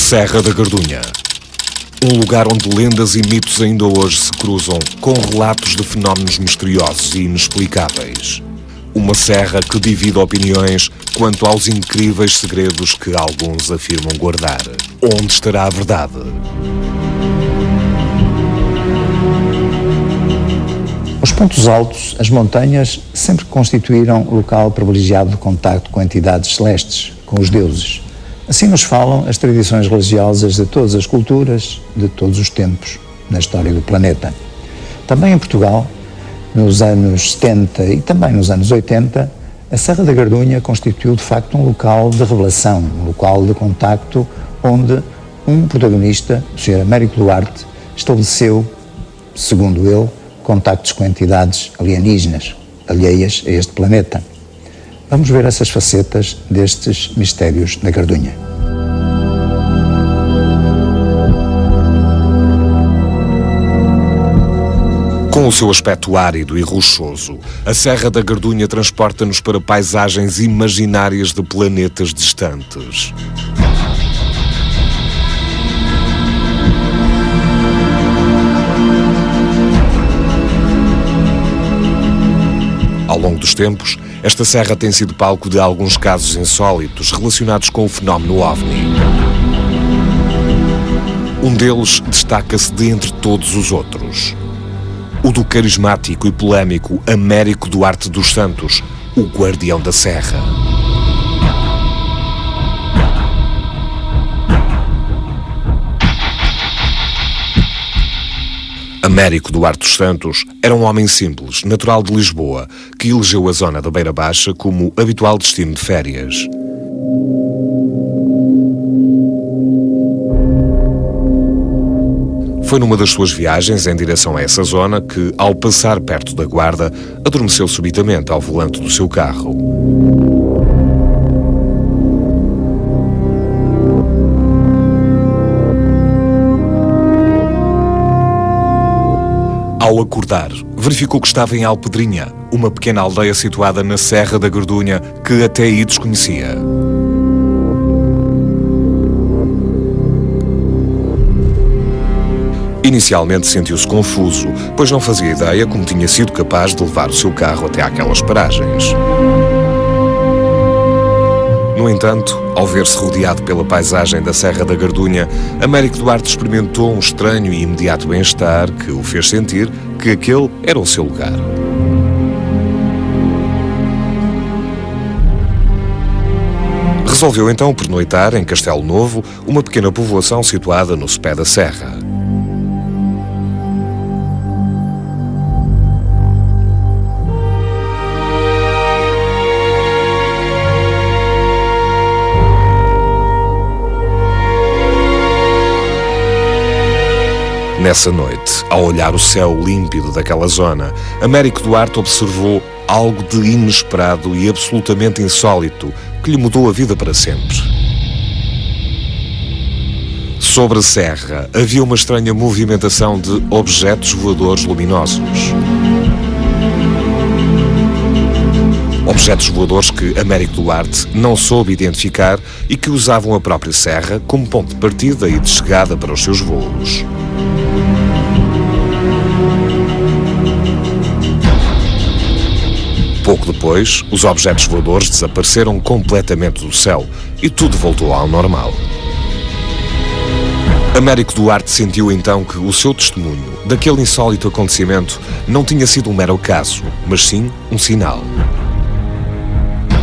Serra da Gardunha. Um lugar onde lendas e mitos ainda hoje se cruzam com relatos de fenómenos misteriosos e inexplicáveis. Uma serra que divide opiniões quanto aos incríveis segredos que alguns afirmam guardar. Onde estará a verdade? Os pontos altos, as montanhas, sempre constituíram local privilegiado de contacto com entidades celestes, com os deuses. Assim nos falam as tradições religiosas de todas as culturas, de todos os tempos, na história do planeta. Também em Portugal, nos anos 70 e também nos anos 80, a Serra da Gardunha constituiu de facto um local de revelação, um local de contacto onde um protagonista, o Sr. Américo Duarte, estabeleceu, segundo ele, contactos com entidades alienígenas, alheias a este planeta. Vamos ver essas facetas destes mistérios da Gardunha. Com o seu aspecto árido e rochoso, a Serra da Gardunha transporta-nos para paisagens imaginárias de planetas distantes. Ao longo dos tempos, esta serra tem sido palco de alguns casos insólitos relacionados com o fenómeno OVNI. Um deles destaca-se de entre todos os outros. O do carismático e polémico Américo Duarte dos Santos, o Guardião da Serra. Américo Duarte dos Santos era um homem simples, natural de Lisboa, que elegeu a zona da Beira Baixa como habitual destino de férias. Foi numa das suas viagens em direção a essa zona que, ao passar perto da Guarda, adormeceu subitamente ao volante do seu carro. Ao acordar, verificou que estava em Alpedrinha, uma pequena aldeia situada na Serra da Gardunha que até aí desconhecia. Inicialmente sentiu-se confuso, pois não fazia ideia como tinha sido capaz de levar o seu carro até àquelas paragens. No entanto, ao ver-se rodeado pela paisagem da Serra da Gardunha, Américo Duarte experimentou um estranho e imediato bem-estar que o fez sentir que aquele era o seu lugar. Resolveu então pernoitar em Castelo Novo, uma pequena povoação situada no sopé da serra. Nessa noite, ao olhar o céu límpido daquela zona, Américo Duarte observou algo de inesperado e absolutamente insólito que lhe mudou a vida para sempre. Sobre a serra havia uma estranha movimentação de objetos voadores luminosos. Objetos voadores que Américo Duarte não soube identificar e que usavam a própria serra como ponto de partida e de chegada para os seus voos. Pouco depois, os objetos voadores desapareceram completamente do céu e tudo voltou ao normal. Américo Duarte sentiu então que o seu testemunho daquele insólito acontecimento não tinha sido um mero acaso, mas sim um sinal.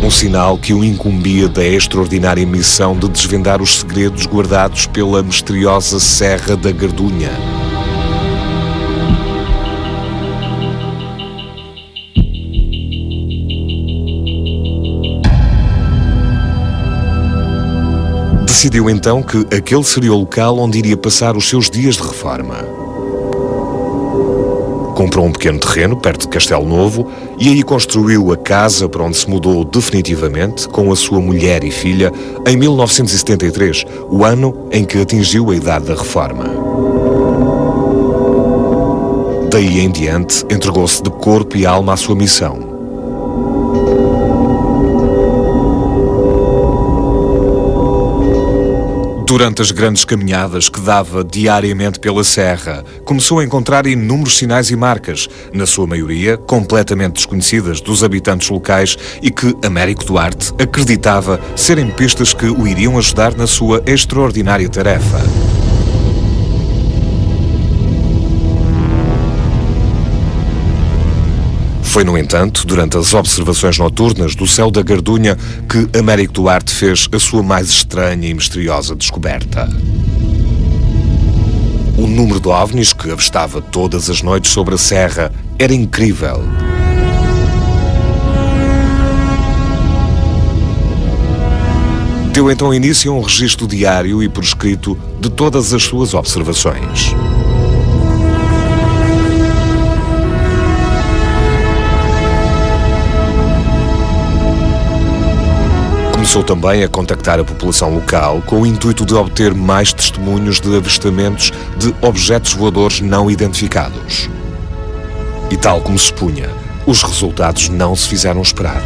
Um sinal que o incumbia da extraordinária missão de desvendar os segredos guardados pela misteriosa Serra da Gardunha. Decidiu então que aquele seria o local onde iria passar os seus dias de reforma. Comprou um pequeno terreno perto de Castelo Novo e aí construiu a casa para onde se mudou definitivamente com a sua mulher e filha em 1973, o ano em que atingiu a idade da reforma. Daí em diante, entregou-se de corpo e alma à sua missão. Durante as grandes caminhadas que dava diariamente pela serra, começou a encontrar inúmeros sinais e marcas, na sua maioria completamente desconhecidas dos habitantes locais e que Américo Duarte acreditava serem pistas que o iriam ajudar na sua extraordinária tarefa. Foi, no entanto, durante as observações noturnas do céu da Gardunha que Américo Duarte fez a sua mais estranha e misteriosa descoberta. O número de OVNIs que avistava todas as noites sobre a serra era incrível. Deu então início a um registro diário e por escrito de todas as suas observações. Começou também a contactar a população local com o intuito de obter mais testemunhos de avistamentos de objetos voadores não identificados. E tal como se punha, os resultados não se fizeram esperar.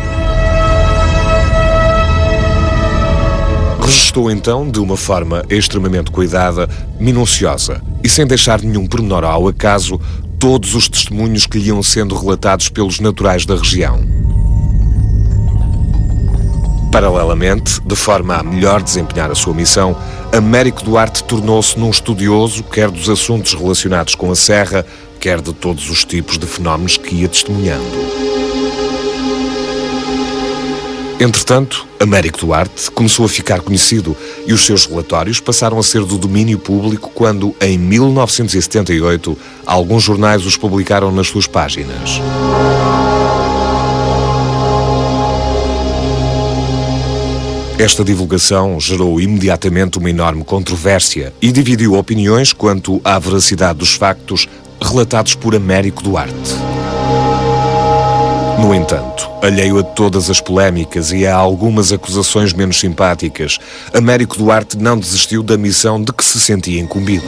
Registou então, de uma forma extremamente cuidada, minuciosa e sem deixar nenhum pormenor ao acaso, todos os testemunhos que lhe iam sendo relatados pelos naturais da região. Paralelamente, de forma a melhor desempenhar a sua missão, Américo Duarte tornou-se num estudioso, quer dos assuntos relacionados com a serra, quer de todos os tipos de fenómenos que ia testemunhando. Entretanto, Américo Duarte começou a ficar conhecido e os seus relatórios passaram a ser do domínio público quando, em 1978, alguns jornais os publicaram nas suas páginas. Esta divulgação gerou imediatamente uma enorme controvérsia e dividiu opiniões quanto à veracidade dos factos relatados por Américo Duarte. No entanto, alheio a todas as polémicas e a algumas acusações menos simpáticas, Américo Duarte não desistiu da missão de que se sentia incumbido.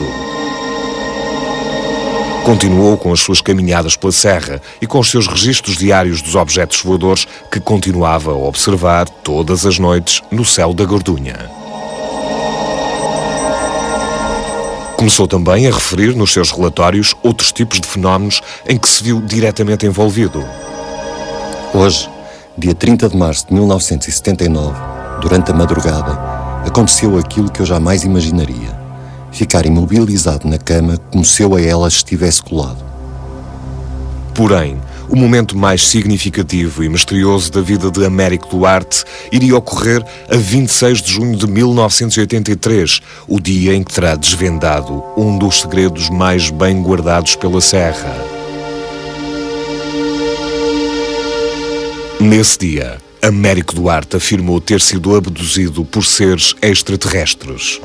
Continuou com as suas caminhadas pela serra e com os seus registros diários dos objetos voadores que continuava a observar todas as noites no céu da Gardunha. Começou também a referir nos seus relatórios outros tipos de fenómenos em que se viu diretamente envolvido. Hoje, dia 30 de março de 1979, durante a madrugada, aconteceu aquilo que eu jamais imaginaria. Ficar imobilizado na cama como se eu a ela estivesse colado. Porém, o momento mais significativo e misterioso da vida de Américo Duarte iria ocorrer a 26 de junho de 1983, o dia em que terá desvendado um dos segredos mais bem guardados pela serra. Nesse dia, Américo Duarte afirmou ter sido abduzido por seres extraterrestres.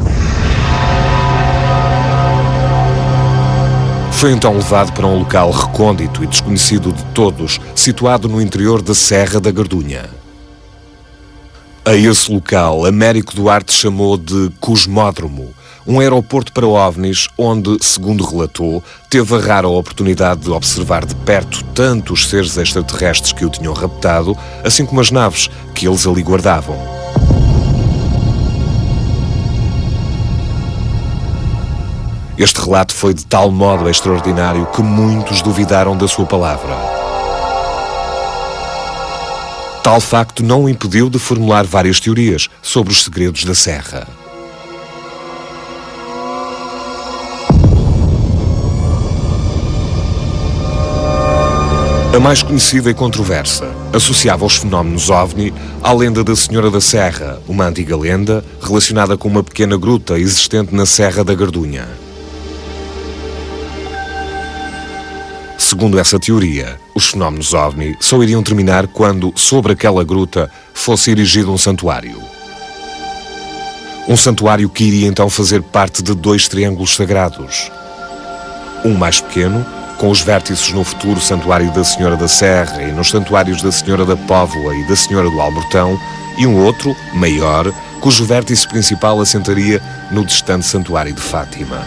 Foi então levado para um local recôndito e desconhecido de todos, situado no interior da Serra da Gardunha. A esse local, Américo Duarte chamou de Cosmódromo, um aeroporto para OVNIs onde, segundo relatou, teve a rara oportunidade de observar de perto tanto os seres extraterrestres que o tinham raptado, assim como as naves que eles ali guardavam. Este relato foi de tal modo extraordinário que muitos duvidaram da sua palavra. Tal facto não o impediu de formular várias teorias sobre os segredos da serra. A mais conhecida e controversa associava os fenómenos OVNI à lenda da Senhora da Serra, uma antiga lenda relacionada com uma pequena gruta existente na Serra da Gardunha. Segundo essa teoria, os fenómenos OVNI só iriam terminar quando, sobre aquela gruta, fosse erigido um santuário. Um santuário que iria então fazer parte de dois triângulos sagrados. Um mais pequeno, com os vértices no futuro Santuário da Senhora da Serra e nos santuários da Senhora da Póvoa e da Senhora do Albortão, e um outro, maior, cujo vértice principal assentaria no distante Santuário de Fátima.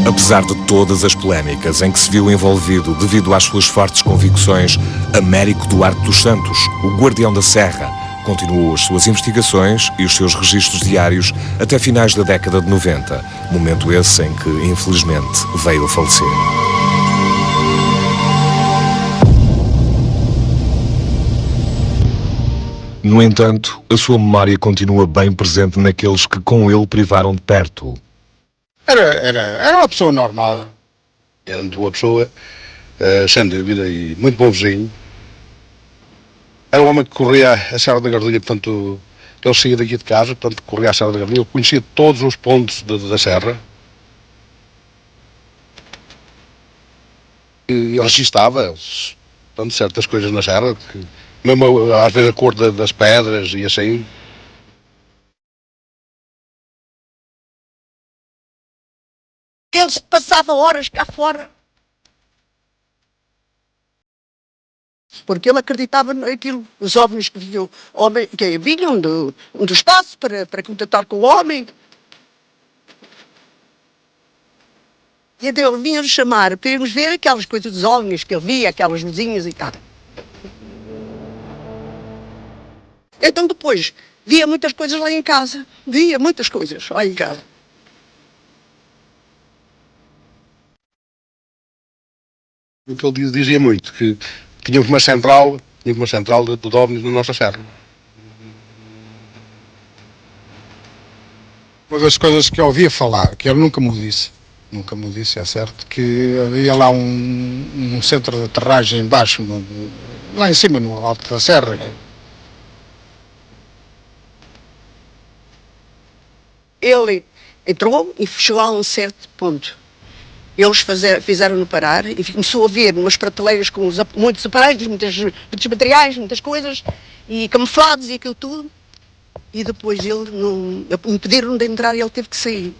A Apesar de todas as polémicas em que se viu envolvido devido às suas fortes convicções, Américo Duarte dos Santos, o guardião da Serra, continuou as suas investigações e os seus registros diários até finais da década de 90, momento esse em que, infelizmente, veio a falecer. No entanto, a sua memória continua bem presente naqueles que com ele privaram de perto. Era uma pessoa normal. Era uma boa pessoa, sem dúvida, e muito bom vizinho. Era um homem que corria a Serra da Gardunha, portanto, ele saía daqui de casa, portanto, corria a Serra da Gardunha, ele conhecia todos os pontos da Serra. E registava, portanto, certas coisas na Serra, que, mesmo às vezes a cor das pedras e assim. Ele passava horas cá fora. Porque ele acreditava naquilo, os OVNIs que vinham, que vinham do espaço para contatar com o homem. E então ele vinha-nos chamar para irmos ver aquelas coisas dos OVNIs que ele via, aquelas luzinhas e tal. Então depois, via muitas coisas lá em casa. Via muitas coisas lá em casa. O que ele dizia muito, que tínhamos uma central de OVNIs na nossa serra. Uma das coisas que eu ouvia falar, que ele nunca me disse, é certo, que havia lá um centro de aterragem embaixo, lá em cima, no alto da serra. Ele entrou e chegou a um certo ponto. Eles fizeram-no parar e começou a ver umas prateleiras com muitos aparelhos, muitos materiais, muitas coisas, e camuflados e aquilo tudo. E depois me pediram de entrar e ele teve que sair.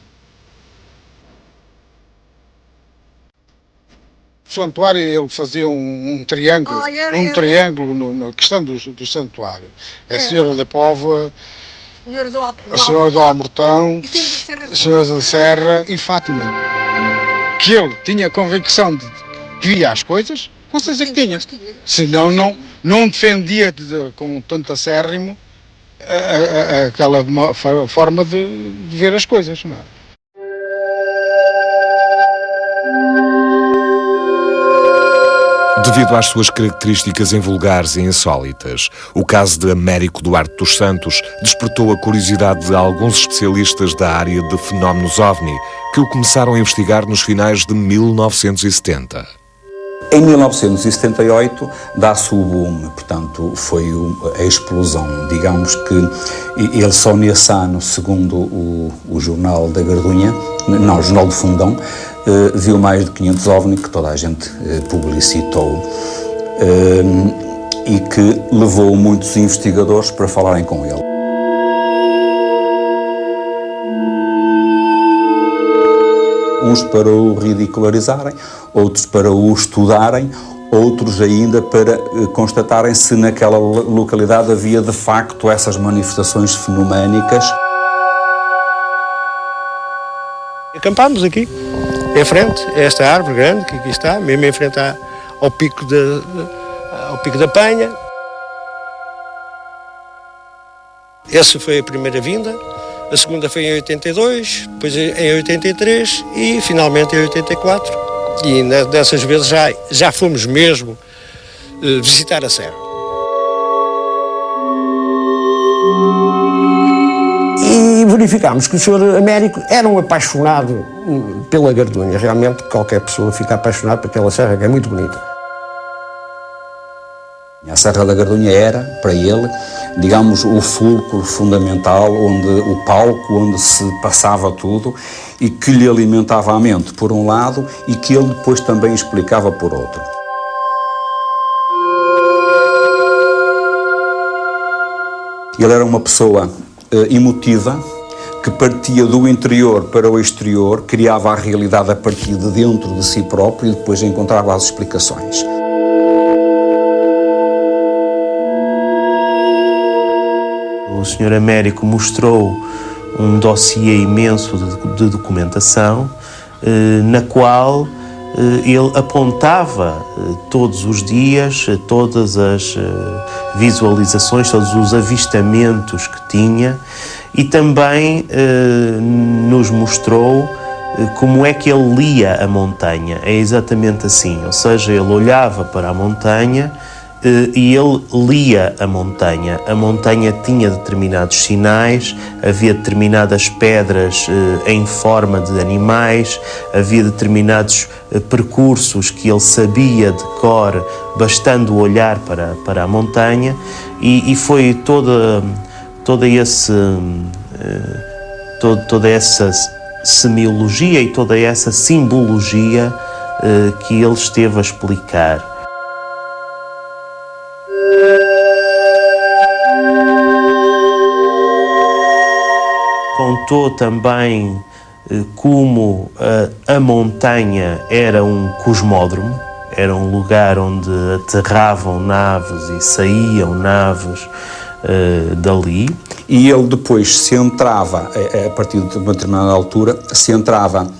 O santuário, ele fazia um triângulo, triângulo na questão do santuário. A Senhora da Póvoa, a Senhora do Almortão, a Senhora da Serra e Fátima. Que ele tinha a convicção de que via as coisas, com certeza que tinha. Senão não defendia com tanto acérrimo aquela forma de ver as coisas. Não é? Devido às suas características invulgares e insólitas, o caso de Américo Duarte dos Santos despertou a curiosidade de alguns especialistas da área de fenómenos OVNI, que o começaram a investigar nos finais de 1970. Em 1978 dá-se o boom, portanto foi a explosão. Digamos que ele só nesse ano, segundo o Jornal da Gardunha, não, o Jornal do Fundão, viu mais de 500 OVNI que toda a gente publicitou e que levou muitos investigadores para falarem com ele. Uns para o ridicularizarem, outros para o estudarem, outros ainda para constatarem se naquela localidade havia de facto essas manifestações fenoménicas. Acampámos aqui, em frente a esta árvore grande que aqui está, mesmo em frente ao pico da Penha. Essa foi a primeira vinda. A segunda foi em 82, depois em 83 e finalmente em 84. E dessas vezes já fomos mesmo visitar a serra. E verificámos que o Sr. Américo era um apaixonado pela Gardunha. Realmente qualquer pessoa fica apaixonada por aquela serra que é muito bonita. A Serra da Gardunha era, para ele, digamos, o fulcro fundamental, o palco onde se passava tudo e que lhe alimentava a mente, por um lado, e que ele depois também explicava por outro. Ele era uma pessoa emotiva, que partia do interior para o exterior, criava a realidade a partir de dentro de si próprio e depois encontrava as explicações. O Sr. Américo mostrou um dossiê imenso de documentação na qual ele apontava todos os dias, todas as visualizações, todos os avistamentos que tinha, e também nos mostrou como é que ele lia a montanha. É exatamente assim, ou seja, ele olhava para a montanha e ele lia a montanha. A montanha tinha determinados sinais, havia determinadas pedras em forma de animais, havia determinados percursos que ele sabia de cor, bastando olhar para a montanha, e foi toda essa semiologia e toda essa simbologia que ele esteve a explicar. Contou também como a montanha era um cosmódromo, era um lugar onde aterravam naves e saíam naves dali. E ele depois centrava, a partir de uma determinada altura, centrava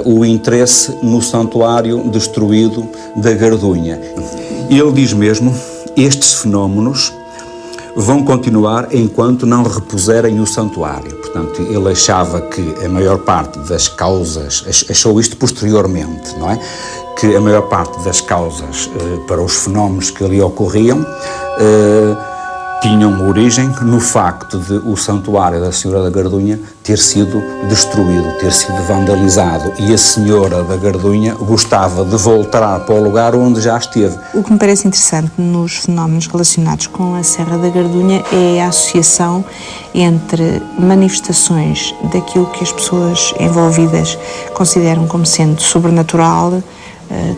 o interesse no santuário destruído da Gardunha. Ele diz mesmo: estes fenómenos vão continuar enquanto não repuserem o santuário. Portanto, ele achava que a maior parte das causas, achou isto posteriormente, não é? Que a maior parte das causas para os fenómenos que ali ocorriam tinham origem no facto de o santuário da Senhora da Gardunha ter sido destruído, ter sido vandalizado, e a Senhora da Gardunha gostava de voltar para o lugar onde já esteve. O que me parece interessante nos fenómenos relacionados com a Serra da Gardunha é a associação entre manifestações daquilo que as pessoas envolvidas consideram como sendo sobrenatural,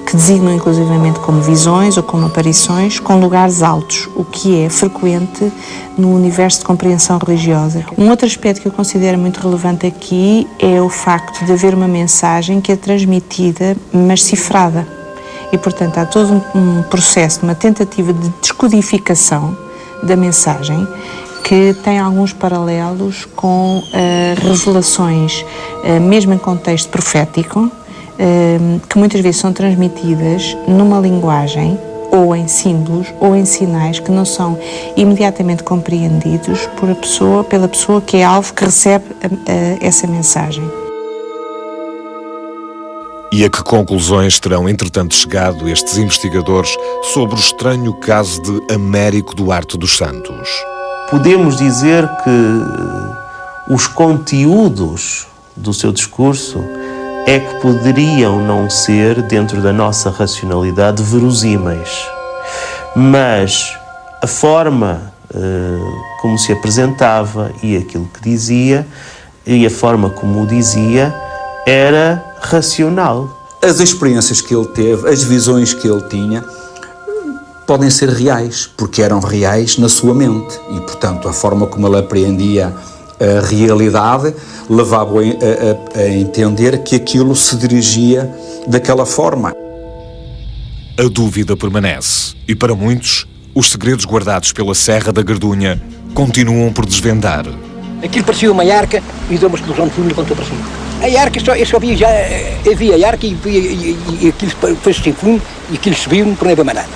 que designam inclusivamente como visões ou como aparições, com lugares altos, o que é frequente no universo de compreensão religiosa. Um outro aspecto que eu considero muito relevante aqui é o facto de haver uma mensagem que é transmitida, mas cifrada. E, portanto, há todo um processo, uma tentativa de descodificação da mensagem que tem alguns paralelos com revelações, mesmo em contexto profético, que muitas vezes são transmitidas numa linguagem ou em símbolos ou em sinais que não são imediatamente compreendidos pela pessoa que é alvo, que recebe essa mensagem. E a que conclusões terão, entretanto, chegado estes investigadores sobre o estranho caso de Américo Duarte dos Santos? Podemos dizer que os conteúdos do seu discurso é que poderiam não ser, dentro da nossa racionalidade, verosímeis. Mas a forma como se apresentava e aquilo que dizia, e a forma como o dizia, era racional. As experiências que ele teve, as visões que ele tinha, podem ser reais, porque eram reais na sua mente. E, portanto, a forma como ele apreendia a realidade levava-o a entender que aquilo se dirigia daquela forma. A dúvida permanece e, para muitos, os segredos guardados pela Serra da Gardunha continuam por desvendar. Aquilo parecia uma arca e deu uma explosão de fumo e levantou para cima. A arca, eu só via, havia a arca e aquilo foi sem fumo e aquilo subiu por nenhuma maneira.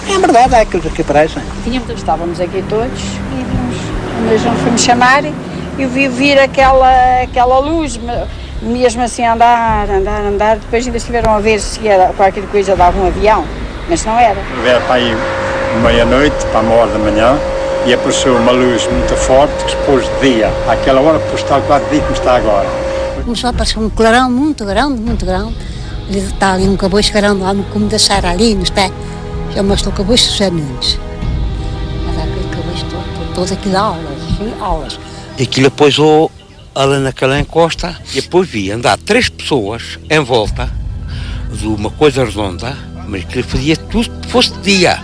É verdade, há aqueles que aparecem. Estávamos aqui todos e nós não fomos chamar e vi vir aquela luz, mesmo assim andar, depois ainda estiveram a ver se era qualquer coisa dava um avião, mas não era. Era para aí meia-noite, para 1h da manhã, e apareceu uma luz muito forte que se pôs de dia. Àquela hora pôs estar quase dia como está agora. Começou a aparecer um clarão muito grande, muito grande. Ele está ali um caboço grande lá no cume da Sara, ali nos pés. Chama-se o caboço José Nunes. Mas aquele caboço todo aquilo aulas. E aquilo pousou ali naquela encosta e depois vi andar 3 pessoas em volta de uma coisa redonda, mas que fazia tudo que fosse dia.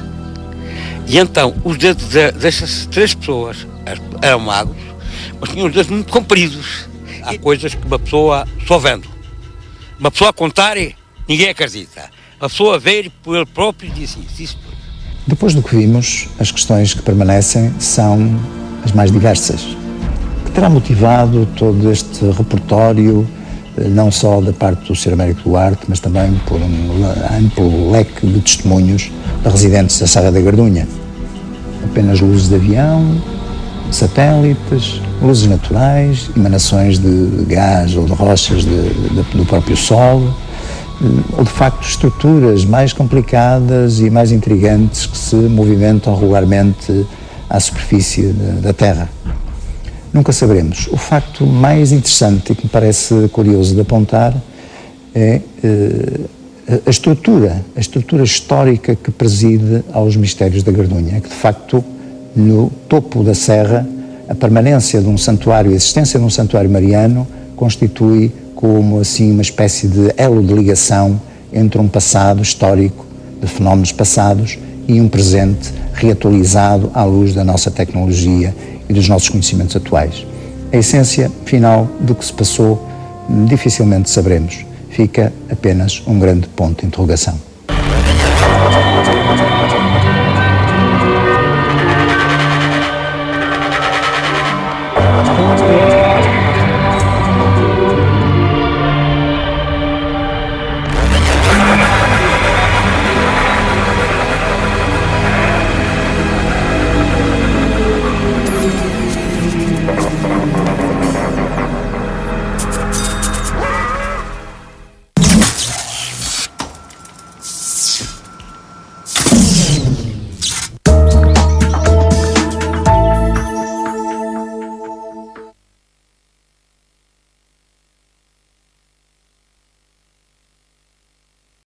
E então os dedos dessas 3 pessoas eram magros, mas tinham os dedos muito compridos. Há coisas que uma pessoa só vendo. Uma pessoa a contar, ninguém acredita. A pessoa ver por ele próprio diz isso. Depois do que vimos, as questões que permanecem são as mais diversas. Que terá motivado todo este repertório não só da parte do Sr. Américo Duarte, mas também por um amplo leque de testemunhos de residentes da Serra da Gardunha. Apenas luzes de avião, satélites, luzes naturais, emanações de gás ou de rochas do próprio Sol, ou de facto estruturas mais complicadas e mais intrigantes que se movimentam regularmente à superfície da Terra. Nunca saberemos. O facto mais interessante e que me parece curioso de apontar é a estrutura histórica que preside aos mistérios da Gardunha. É que, de facto, no topo da serra, a permanência de um santuário, a existência de um santuário mariano, constitui como assim uma espécie de elo de ligação entre um passado histórico de fenómenos passados e um presente reatualizado à luz da nossa tecnologia e dos nossos conhecimentos atuais. A essência final do que se passou dificilmente saberemos. Fica apenas um grande ponto de interrogação.